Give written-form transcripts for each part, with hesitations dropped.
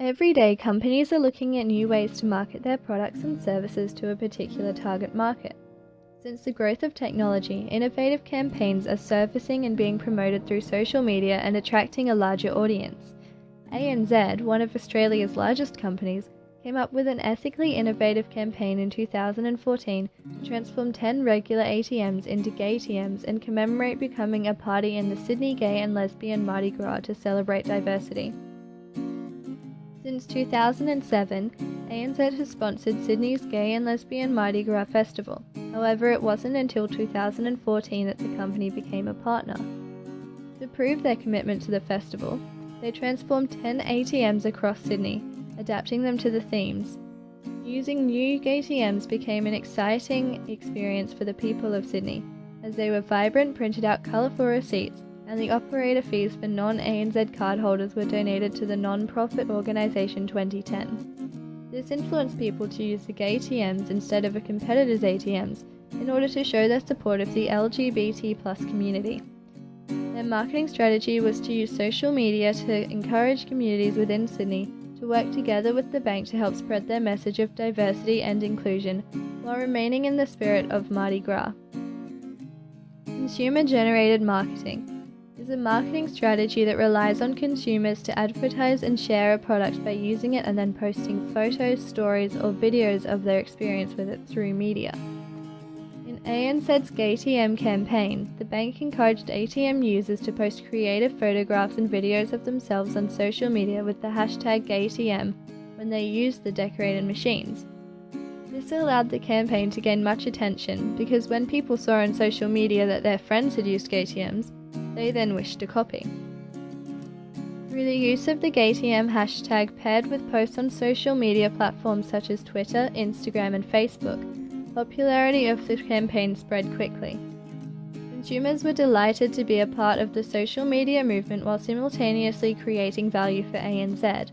Every day, companies are looking at new ways to market their products and services to a particular target market. Since the growth of technology, innovative campaigns are surfacing and being promoted through social media and attracting a larger audience. ANZ, one of Australia's largest companies, came up with an ethically innovative campaign in 2014 to transform 10 regular ATMs into GAYTMs and commemorate becoming a party in the Sydney Gay and Lesbian Mardi Gras to celebrate diversity. Since 2007, ANZ has sponsored Sydney's Gay and Lesbian Mardi Gras Festival. However, it wasn't until 2014 that the company became a partner. To prove their commitment to the festival, they transformed 10 ATMs across Sydney, adapting them to the themes. Using new GAYTMs became an exciting experience for the people of Sydney, as they were vibrant, printed out colourful receipts, and the operator fees for non-ANZ cardholders were donated to the non-profit organisation 2010. This influenced people to use the GAYTMs instead of a competitor's ATMs in order to show their support of the LGBT+ community. Their marketing strategy was to use social media to encourage communities within Sydney to work together with the bank to help spread their message of diversity and inclusion while remaining in the spirit of Mardi Gras. Consumer-generated marketing is a marketing strategy that relies on consumers to advertise and share a product by using it and then posting photos, stories, or videos of their experience with it through media. In ANZ's GAYTM campaign, the bank encouraged ATM users to post creative photographs and videos of themselves on social media with the hashtag GAYTM when they used the decorated machines. This allowed the campaign to gain much attention because when people saw on social media that their friends had used GAYTMs, they then wished to copy. Through the use of the GAYTM hashtag paired with posts on social media platforms such as Twitter, Instagram, and Facebook, popularity of the campaign spread quickly. Consumers were delighted to be a part of the social media movement while simultaneously creating value for ANZ.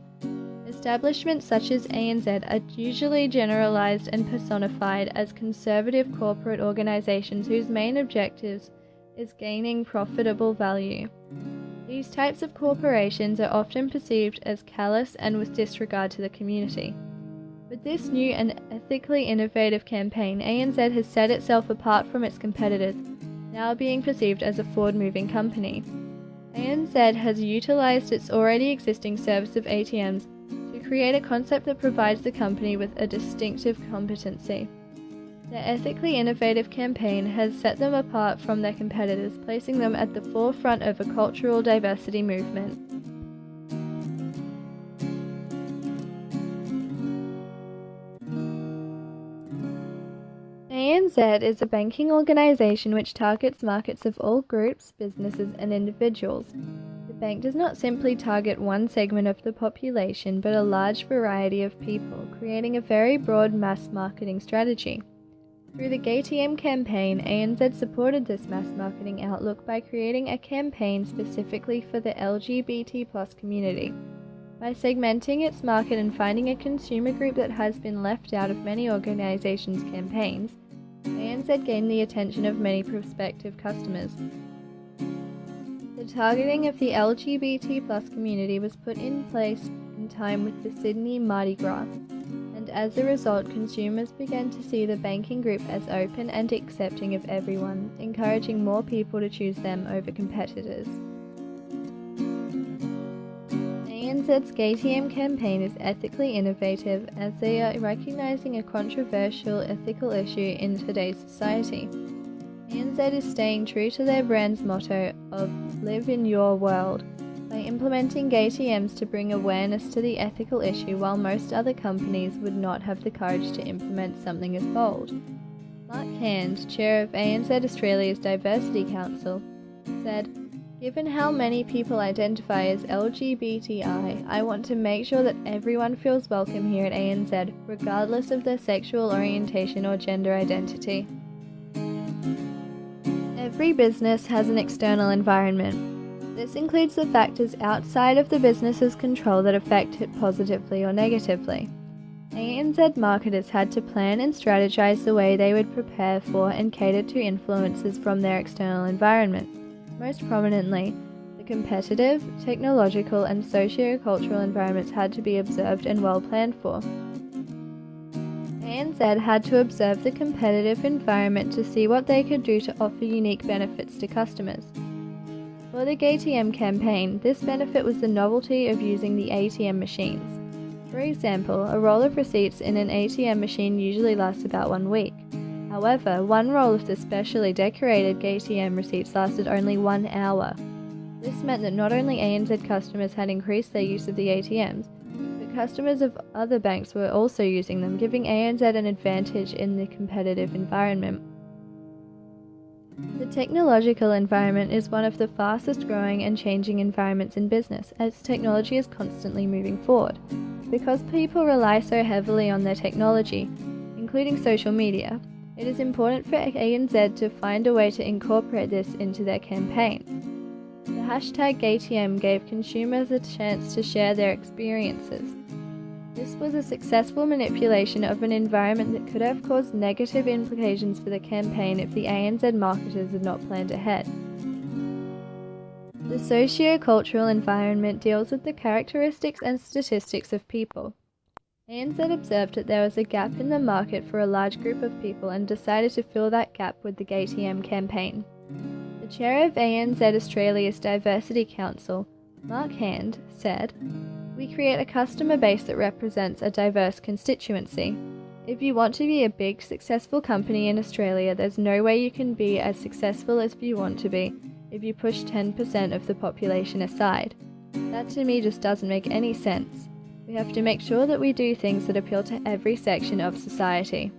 Establishments such as ANZ are usually generalized and personified as conservative corporate organizations whose main objectives is gaining profitable value. These types of corporations are often perceived as callous and with disregard to the community. With this new and ethically innovative campaign, ANZ has set itself apart from its competitors, now being perceived as a forward-moving company. ANZ has utilized its already existing service of ATMs to create a concept that provides the company with a distinctive competency. Their ethically innovative campaign has set them apart from their competitors, placing them at the forefront of a cultural diversity movement. ANZ is a banking organisation which targets markets of all groups, businesses and individuals. The bank does not simply target one segment of the population but a large variety of people, creating a very broad mass marketing strategy. Through the GAYTM campaign, ANZ supported this mass marketing outlook by creating a campaign specifically for the LGBT+ community. By segmenting its market and finding a consumer group that has been left out of many organizations' campaigns, ANZ gained the attention of many prospective customers. The targeting of the LGBT+ community was put in place in time with the Sydney Mardi Gras, and as a result, consumers began to see the banking group as open and accepting of everyone, encouraging more people to choose them over competitors. ANZ's GAYTM campaign is ethically innovative as they are recognizing a controversial ethical issue in today's society. ANZ is staying true to their brand's motto of "Live in your world" by implementing GAYTMs to bring awareness to the ethical issue, while most other companies would not have the courage to implement something as bold. Mark Hand, chair of ANZ Australia's Diversity Council, said, "Given how many people identify as LGBTI, I want to make sure that everyone feels welcome here at ANZ, regardless of their sexual orientation or gender identity." Every business has an external environment. This includes the factors outside of the business's control that affect it positively or negatively. ANZ marketers had to plan and strategize the way they would prepare for and cater to influences from their external environment. Most prominently, the competitive, technological and socio-cultural environments had to be observed and well planned for. ANZ had to observe the competitive environment to see what they could do to offer unique benefits to customers. For the GAYTM campaign, this benefit was the novelty of using the ATM machines. For example, a roll of receipts in an ATM machine usually lasts about 1 week. However, one roll of the specially decorated GAYTM receipts lasted only 1 hour. This meant that not only ANZ customers had increased their use of the ATMs, but customers of other banks were also using them, giving ANZ an advantage in the competitive environment. The technological environment is one of the fastest growing and changing environments in business, as technology is constantly moving forward. Because people rely so heavily on their technology, including social media, it is important for ANZ to find a way to incorporate this into their campaign. The hashtag GAYTM gave consumers a chance to share their experiences. This was a successful manipulation of an environment that could have caused negative implications for the campaign if the ANZ marketers had not planned ahead. The socio-cultural environment deals with the characteristics and statistics of people. ANZ observed that there was a gap in the market for a large group of people and decided to fill that gap with the GAYTM campaign. The chair of ANZ Australia's Diversity Council, Mark Hand, said, "We create a customer base that represents a diverse constituency. If you want to be a big, successful company in Australia, there's no way you can be as successful as you want to be if you push 10% of the population aside. That to me just doesn't make any sense. We have to make sure that we do things that appeal to every section of society."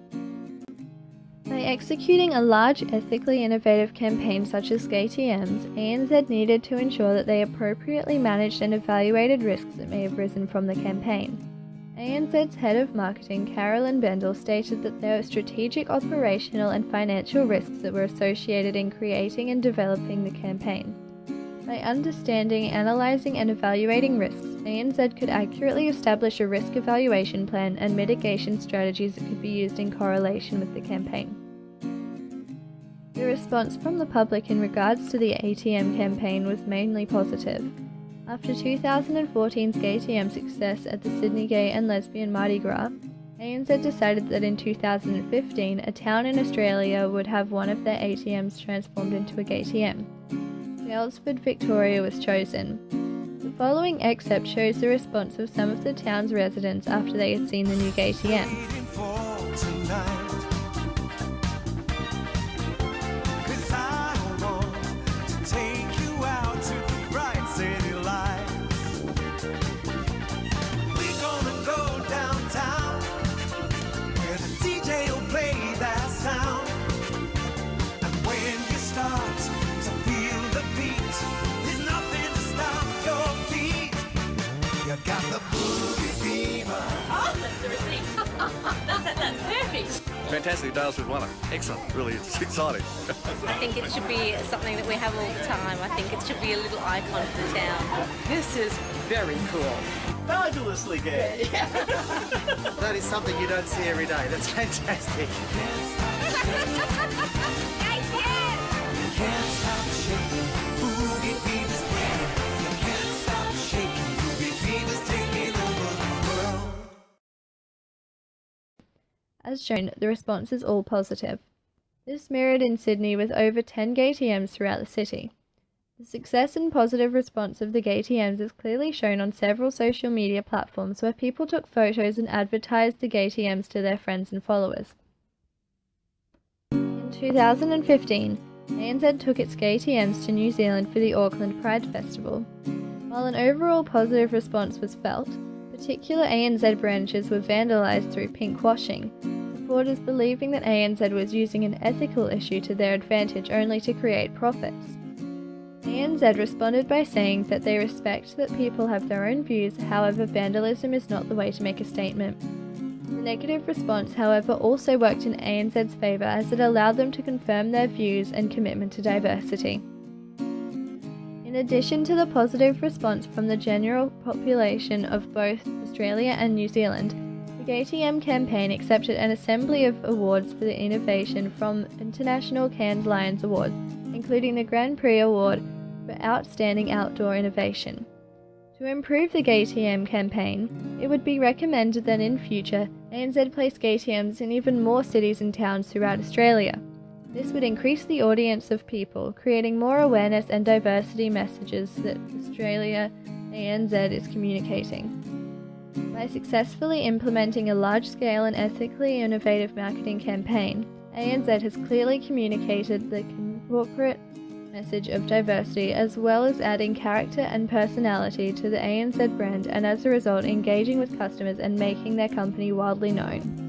By executing a large, ethically innovative campaign such as GAYTMs, ANZ needed to ensure that they appropriately managed and evaluated risks that may have risen from the campaign. ANZ's head of marketing, Carolyn Bendel, stated that there were strategic, operational and financial risks that were associated in creating and developing the campaign. By understanding, analysing and evaluating risks, ANZ could accurately establish a risk evaluation plan and mitigation strategies that could be used in correlation with the campaign. The response from the public in regards to the ATM campaign was mainly positive. After 2014's GAYTM success at the Sydney Gay and Lesbian Mardi Gras, ANZ decided that in 2015 a town in Australia would have one of their ATMs transformed into a GAYTM. Daylesford, Victoria was chosen. The following excerpt shows the response of some of the town's residents after they had seen the new GAYTM. Fantastic, Daylesford won it. Excellent, really, it's exciting. I think it should be something that we have all the time. I think it should be a little icon for the town. This is very cool. Fabulously gay. Yeah. That is something you don't see every day. That's fantastic. As shown, the response is all positive. This mirrored in Sydney with over 10 GAYTMs throughout the city. The success and positive response of the GAYTMs is clearly shown on several social media platforms where people took photos and advertised the GAYTMs to their friends and followers. In 2015, ANZ took its GAYTMs to New Zealand for the Auckland Pride Festival. While an overall positive response was felt, particular ANZ branches were vandalised through pinkwashing, supporters believing that ANZ was using an ethical issue to their advantage only to create profits. ANZ responded by saying that they respect that people have their own views, however vandalism is not the way to make a statement. The negative response, however, also worked in ANZ's favour as it allowed them to confirm their views and commitment to diversity. In addition to the positive response from the general population of both Australia and New Zealand, the GAYTM campaign accepted an assembly of awards for the innovation from International Cannes Lions Awards, including the Grand Prix Award, for outstanding outdoor innovation. To improve the GAYTM campaign, it would be recommended that in future, ANZ place GAYTMs in even more cities and towns throughout Australia. This would increase the audience of people, creating more awareness and diversity messages that Australia ANZ is communicating. By successfully implementing a large-scale and ethically innovative marketing campaign, ANZ has clearly communicated the corporate message of diversity as well as adding character and personality to the ANZ brand, and as a result engaging with customers and making their company widely known.